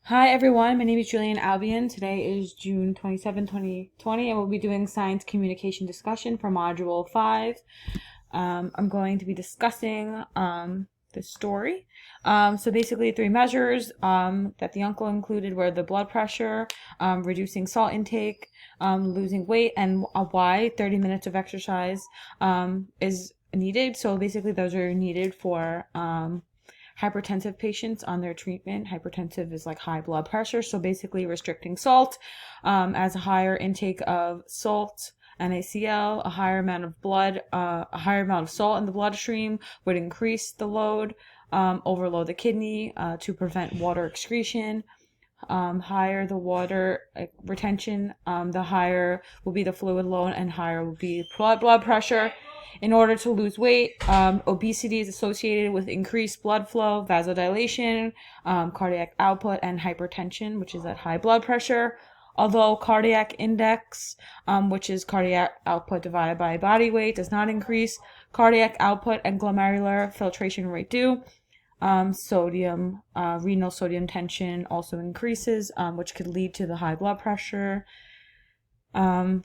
Hi everyone, my name is Julian Albion. Today is June 27, 2020, and we'll be doing science communication discussion for Module 5. I'm going to be discussing the story. So basically 3 measures that the uncle included were the blood pressure, reducing salt intake, losing weight, and why 30 minutes of exercise is needed. So basically those are needed for hypertensive patients on their treatment. Hypertensive is like high blood pressure, so basically restricting salt, as a higher intake of salt, NaCl, a higher amount of blood, a higher amount of salt in the bloodstream would increase the load, overload the kidney to prevent water excretion. Higher the water retention, the higher will be the fluid load and higher will be blood pressure. In order to lose weight, obesity is associated with increased blood flow, vasodilation, cardiac output, and hypertension, which is at high blood pressure. Although cardiac index, which is cardiac output divided by body weight, does not increase, cardiac output and glomerular filtration rate do. Renal sodium tension also increases, which could lead to the high blood pressure.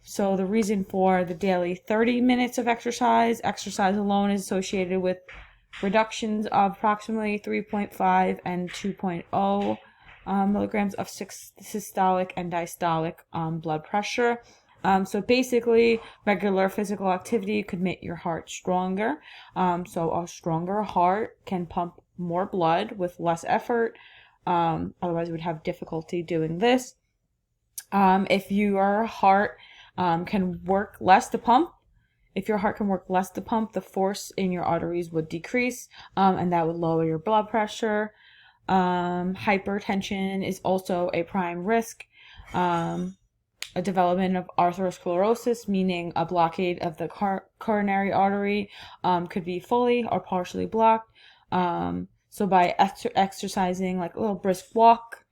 So the reason for the daily 30 minutes of exercise alone is associated with reductions of approximately 3.5 and 2.0 milligrams of systolic and diastolic blood pressure. So basically, regular physical activity could make your heart stronger. So a stronger heart can pump more blood with less effort. Otherwise, you would have difficulty doing this. If your heart can work less to pump, the force in your arteries would decrease, and that would lower your blood pressure. Hypertension is also a prime risk. A development of atherosclerosis, meaning a blockade of the coronary artery, could be fully or partially blocked. So by exercising, like a little brisk walk,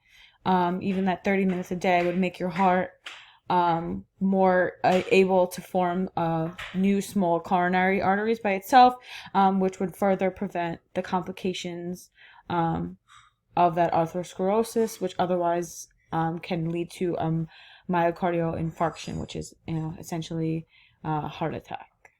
even that 30 minutes a day would make your heart more able to form new small coronary arteries by itself, which would further prevent the complications of that atherosclerosis, which otherwise can lead to myocardial infarction, which is essentially a heart attack.